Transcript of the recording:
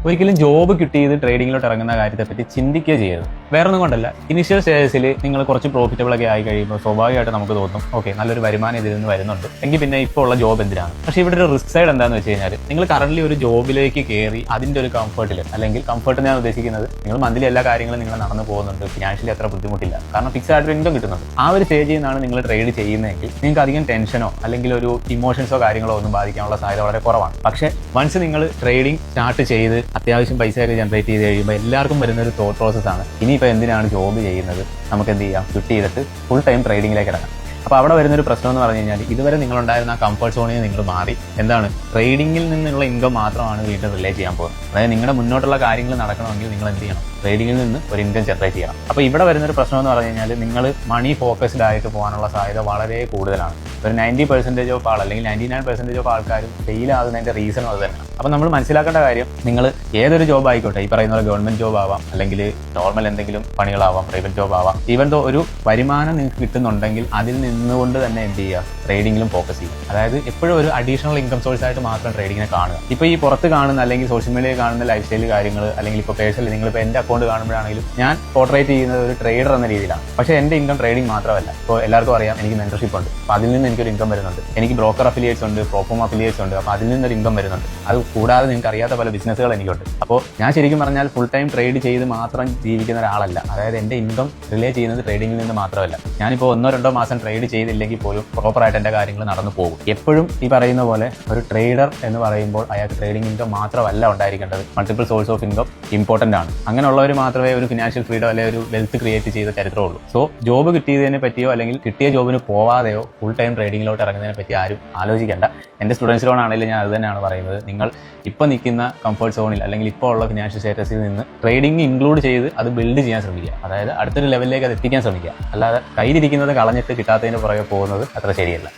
ഒരിക്കലും ജോബ് കിട്ടിയത് ട്രേഡിങ്ങിലോട്ട് ഇറങ്ങുന്ന കാര്യത്തെപ്പറ്റി ചിന്തിക്കുക ചെയ്യരുത്. വേറെ ഒന്നും കൊണ്ടല്ല, ഇനിഷ്യൽ സ്റ്റേജസിൽ നിങ്ങൾ കുറച്ച് പ്രോഫിറ്റബിൾ ഒക്കെ ആയി കഴിയുമ്പോൾ സ്വാഭാവികമായിട്ട് നമുക്ക് തോന്നും ഓക്കെ നല്ലൊരു വരുമാനം ഇതിൽ നിന്ന് വരുന്നുണ്ട് എങ്കിൽ പിന്നെ ഇപ്പോൾ ഉള്ള ജോബ് എന്തിനാണ്. പക്ഷേ ഇവിടെ ഒരു റിസ്ക് സൈഡ് എന്താണെന്ന് വെച്ച് കഴിഞ്ഞാൽ നിങ്ങൾ കറന്റ് ഒരു ജോബിലേക്ക് കയറി അതിന്റെ ഒരു കംഫർട്ടിൽ, അല്ലെങ്കിൽ കംഫർട്ട് ഞാൻ ഉദ്ദേശിക്കുന്നത് നിങ്ങൾ മന്ത്ലി എല്ലാ കാര്യങ്ങളും നിങ്ങൾ നടന്നു പോകുന്നുണ്ട്, ഫിനാൻഷ്യലി അത്ര ബുദ്ധിമുട്ടില്ല, കാരണം ഫിക്സ് ആയിട്ട് ഇൻകം കിട്ടുന്നുണ്ട്. ആ ഒരു സ്റ്റേജിൽ നിന്നാണ് നിങ്ങൾ ട്രേഡ് ചെയ്യുന്നതെങ്കിൽ നിങ്ങൾക്ക് അധികം ടെൻഷനോ അല്ലെങ്കിൽ ഒരു ഇമോഷൻസോ കാര്യങ്ങളോ ഒന്നും ബാധിക്കാനുള്ള സാധ്യത വളരെ കുറവാണ്. പക്ഷേ വൺസ് നിങ്ങൾ ട്രേഡിംഗ് സ്റ്റാർട്ട് ചെയ്ത് അത്യാവശ്യം പൈസയൊക്കെ ജനറേറ്റ് ചെയ്ത് കഴിയുമ്പോൾ എല്ലാവർക്കും വരുന്ന ഒരു തോട്ട് പ്രോസസ്സാണ് ഇനിയിപ്പോൾ എന്തിനാണ് ജോബ് ചെയ്യുന്നത്, നമുക്ക് എന്ത് ചെയ്യാം, ക്വിറ്റ് ചെയ്തിട്ട് ഫുൾ ടൈം ട്രേഡിങ്ങിലേക്ക് ഇറങ്ങാം. അപ്പോൾ അവിടെ വരുന്നൊരു പ്രശ്നം എന്ന് പറഞ്ഞു കഴിഞ്ഞാൽ ഇതുവരെ നിങ്ങളുണ്ടായിരുന്ന ആ കംഫർട്ട് സോണിൽ നിങ്ങൾ മാറി എന്താണ് ട്രേഡിങ്ങിൽ നിന്നുള്ള ഇൻകം മാത്രമാണ് വീണ്ടും റിലേ ചെയ്യാൻ പോകുന്നത്. അതായത് നിങ്ങളുടെ മുന്നോട്ടുള്ള കാര്യങ്ങൾ നടക്കണമെങ്കിൽ നിങ്ങൾ എന്ത് ചെയ്യണം, ട്രേഡിങ്ങിൽ നിന്ന് ഒരു ഇൻകം ജനറേറ്റ് ചെയ്യണം. അപ്പോൾ ഇവിടെ വരുന്നൊരു പ്രശ്നം എന്ന് പറഞ്ഞു കഴിഞ്ഞാൽ നിങ്ങൾ മണി ഫോക്കസ്ഡ് ആയിട്ട് പോകാനുള്ള സാധ്യത വളരെ കൂടുതലാണ്. ഒരു 90% ഓഫ് ആൾ അല്ലെങ്കിൽ 99% ഓഫ് ആൾക്കാരും ഫെയിൽ ആകുന്നതിന്റെ റീസൺ അത് തന്നെയാണ്. അപ്പോൾ നമ്മൾ മനസ്സിലാക്കേണ്ട കാര്യം, നിങ്ങൾ ഏതൊരു ജോബ് ആയിക്കോട്ടെ, ഈ പറയുന്ന പോലെ ഗവൺമെന്റ് ജോബ് ആവാം, അല്ലെങ്കിൽ നോർമൽ എന്തെങ്കിലും പണികളാവാം, പ്രൈവറ്റ് ജോബ് ആവാം, ഈവൻ ദോ ഒരു വരുമാനം നിങ്ങൾക്ക് കിട്ടുന്നുണ്ടെങ്കിൽ അതിൽ നിന്നുകൊണ്ട് തന്നെ എന്ത് ചെയ്യുക, ട്രേഡിങ്ങിലും ഫോക്കസ് ചെയ്യുക. അതായത് എപ്പോഴും ഒരു അഡീഷണൽ ഇൻകം സോഴ്സ് ആയിട്ട് മാത്രം ട്രേഡിങ്ങിനെ കാണുക. ഇപ്പോൾ ഈ പുറത്ത് കാണുന്ന അല്ലെങ്കിൽ സോഷ്യൽ മീഡിയയിൽ കാണുന്ന ലൈഫ് സ്റ്റൈൽ കാര്യങ്ങൾ, അല്ലെങ്കിൽ ഇപ്പോൾ പേഴ്സണലി നിങ്ങളിപ്പോൾ എൻ്റെ അക്കൗണ്ട് കാണുമ്പോഴാണെങ്കിലും ഞാൻ പോർട്രേറ്റ് ചെയ്യുന്നത് ഒരു ട്രേഡർ എന്ന രീതിയിലാണ്. പക്ഷേ എൻ്റെ ഇൻകം ട്രേഡിംഗ് മാത്രമല്ല. ഇപ്പോൾ എല്ലാവർക്കും അറിയാം എനിക്ക് മെന്റർഷിപ്പ് ഉണ്ട്, അപ്പോൾ അതിൽ നിന്ന് എനിക്കൊരു ഇൻകം വരുന്നുണ്ട്. എനിക്ക് ബ്രോക്കർ അഫിലിയേറ്റ്സ് ഉണ്ട്, പ്രോഫോം അഫിലിയേറ്റ്സ് ഉണ്ട്, അപ്പോൾ അതിൽ നിന്നൊരു ഇൻകം വരുന്നുണ്ട്. അത് കൂടാതെ നിങ്ങൾക്ക് അറിയാത്ത പല ബിസിനസ്സുകൾ എനിക്കുണ്ട്. അപ്പോൾ ഞാൻ ശരിക്കും പറഞ്ഞാൽ ഫുൾ ടൈം ട്രേഡ് ചെയ്ത് മാത്രം ജീവിക്കുന്ന ഒരാളല്ല. അതായത് എൻ്റെ ഇൻകം റിലേ ചെയ്യുന്നത് ട്രേഡിങ്ങിൽ നിന്ന് മാത്രമല്ല. ഞാനിപ്പോൾ 1-2 മാസം ട്രേഡ് ചെയ്തില്ലെങ്കിൽ പോലും പ്രോപ്പറായിട്ട് എൻ്റെ കാര്യങ്ങൾ നടന്നു പോകും. എപ്പോഴും ഈ പറയുന്ന പോലെ ഒരു ട്രേഡർ എന്ന് പറയുമ്പോൾ അയാൾക്ക് ട്രേഡിംഗ് ഇൻകം മാത്രമല്ല ഉണ്ടായിരിക്കേണ്ടത്, multiple source of income important ആണ്. അങ്ങനെയുള്ളവർ മാത്രമേ ഒരു ഫിനാൻഷ്യൽ ഫ്രീഡം അല്ലെങ്കിൽ ഒരു വെൽത്ത് ക്രിയേറ്റ് ചെയ്ത ചരിത്രമുള്ളൂ. സോ ജോബ് കിട്ടിയതിനെ പറ്റിയോ അല്ലെങ്കിൽ കിട്ടിയ ജോബിന് പോവാതെയോ ഫുൾ ടൈം ട്രേഡിങ്ങിലോട്ട് ഇറങ്ങുന്നതിനെ പറ്റി ആരും ആലോചിക്കേണ്ട. എൻ്റെ സ്റ്റുഡൻസിനോടാണെങ്കിലും ഞാൻ അത് തന്നെയാണ് പറയുന്നത്. നിങ്ങൾ ഇപ്പോൾ നിൽക്കുന്ന കംഫർട്ട് സോണിൽ അല്ലെങ്കിൽ ഇപ്പോൾ ഉള്ള ഫിനാൻഷ്യൽ സ്റ്റേറ്റസിൽ നിന്ന് ട്രേഡിംഗ് ഇൻക്ലൂഡ് ചെയ്ത് അത് ബിൽഡ് ചെയ്യാൻ ശ്രമിക്കുക. അതായത് അടുത്തൊരു ലെവലിലേക്ക് അത് എത്തിക്കാൻ ശ്രമിക്കുക. അല്ലാതെ കയ്യിലിരിക്കുന്നത് കളഞ്ഞിട്ട് കിട്ടാത്തതിന് പുറകെ പോകുന്നത് അത്ര ശരിയല്ല.